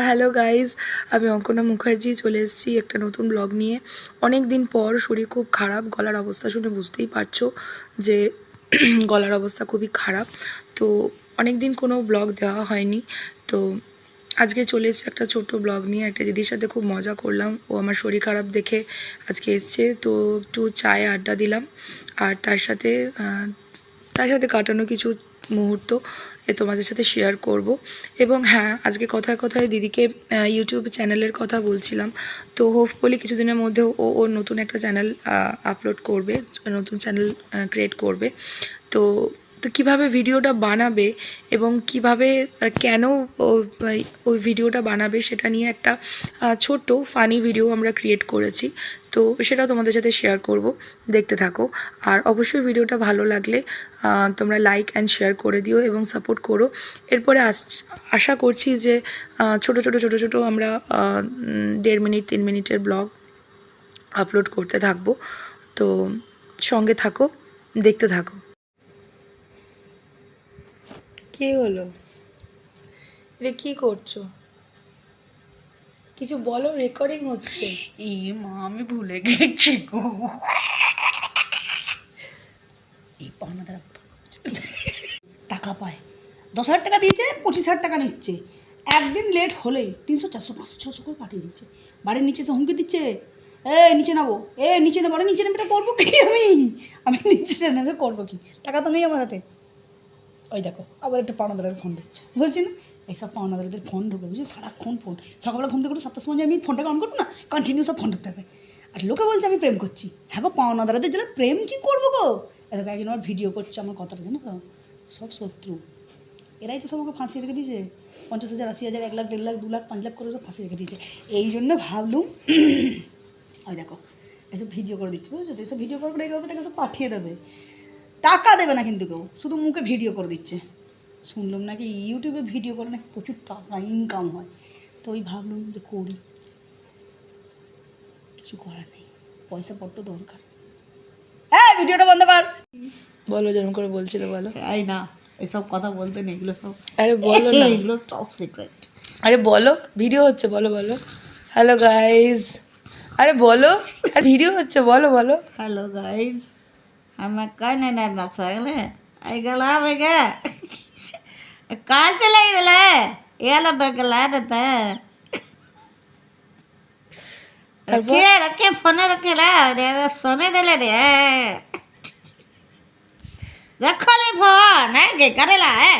Hello guys, আমি অঙ্কনা মুখার্জি চলে এসেছি একটা নতুন ব্লগ নিয়ে। অনেক দিন পর, শরীর খুব খারাপ, গলার অবস্থা শুনে বুঝতেই পারছো যে গলার অবস্থা খুবই খারাপ। তো অনেক দিন কোনো ব্লগ দেওয়া হয়নি, তো আজকে চলে এসেছি একটা ছোট্ট ব্লগ নিয়ে। একটা দিদির সাথে খুব মজা করলাম, ও আমার শরীর খারাপ দেখে আজকে এসছে, তো একটু চায়ে আড্ডা দিলাম। আর তার সাথে কাটানো কিছু মুহূর্ত তোমাদের সাথে শেয়ার করব। এবং হ্যাঁ, আজকে কথায় কথায় দিদিকে ইউটিউব চ্যানেলের কথা বলছিলাম। তো হোপফুলি কিছুদিনের মধ্যে ওর নতুন একটা চ্যানেল আপলোড করবে, নতুন চ্যানেল ক্রিয়েট করবে। তো তো কীভাবে ভিডিওটা বানাবে এবং কিভাবে কেন ওই ভিডিওটা বানাবে সেটা নিয়ে একটা ছোট্ট ফানি ভিডিও আমরা ক্রিয়েট করেছি। তো সেটাও তোমাদের সাথে শেয়ার করব, দেখতে থাকো। আর অবশ্যই ভিডিওটা ভালো লাগলে তোমরা লাইক অ্যান্ড শেয়ার করে দিও এবং সাপোর্ট করো। এরপরে আশা করছি যে ছোট ছোট আমরা 1.5 মিনিট 3 মিনিটের ব্লগ আপলোড করতে থাকবো। তো সঙ্গে থাকো, দেখতে থাকো। কি হলো রে, কি করছো? কিছু বলো, রেকর্ডিং হচ্ছে। এই মা, আমি ভুলে গেছি গো। এই পাওনাদার টাকা পায়, 10,000 টাকা দিয়েছে, 25,000 টাকা নিচ্ছে। একদিন লেট হলেই 300 400 500 600 করে পাঠিয়ে দিচ্ছে। বাড়ির নিচে এসে হুমকি দিচ্ছে, নিচে নেবো, নিচে নেবো। আরে নিচে নেবে করবো কি? আমি নিচে নেবে করবো কি? টাকা তো নেই আমার হাতে। ওই দেখো, আবার একটা পাওনাদারের ফোন ঢুকছে। বলছি না, এইসব পাওনাদারদের ফোন ঢুকে, বুঝছি, সারাক্ষণ ফোন। সকালবেলা ঘুম থেকে 7টার সময় আমি ফোনটাকে অন করবো না, কন্টিনিউ সব ফোন ঢুকতে হবে। আর লোকে বলছে আমি প্রেম করছি। হ্যাঁ গো, পাওনাদারদের জন্য প্রেম কি করবো গো? দেখো, একজন আমার ভিডিও করছে আমার কথাটা, জানো তো, সব শত্রু। এরাই তো সব আমাকে ফাঁসিয়ে রেখে দিয়েছে। 50,000 80,000 1 লাখ 1.5 লাখ 2 লাখ 5 লাখ করে সব ফাঁসিয়ে রেখে দিয়েছে। এই জন্য ভাবলুম, ওই দেখো এসব ভিডিও করে দিচ্ছে, বুঝেছো তো? এসব ভিডিও করে এইভাবে থেকে সব পাঠিয়ে দেবে, টাকা দেবে না কিন্তু কেউ, শুধু মুখে ভিডিও করে দিচ্ছে। শুনলাম নাকি ইউটিউবে ভিডিও করে নাকি প্রচুর টাকা ইনকাম হয়। তো ওই ভাবলাম যে করি, কিছু করার নেই, পয়সা বড্ড দরকার। হ্যাঁ, ভিডিওটা বন্ধ কর। বলো, যেরকম করে বলছিলে বলো। এই না, এসব কথা বলতে নেই, এগুলো সব, আরে বলো না, এগুলো টপ সিক্রেট। আরে বলো, ভিডিও হচ্ছে, বলো বলো। হ্যালো গাইজ, আরে বলো, আর ভিডিও হচ্ছে, বলো বলো। हेलो गाइस, हमें कहने ना सगले आई गला बेगा कहाँ से लाई रला ये ला बगला रहता है। তারপর रखे रखे फोन रखे ला रे सोने दे ले रे रखो ले फोन है के करेला है।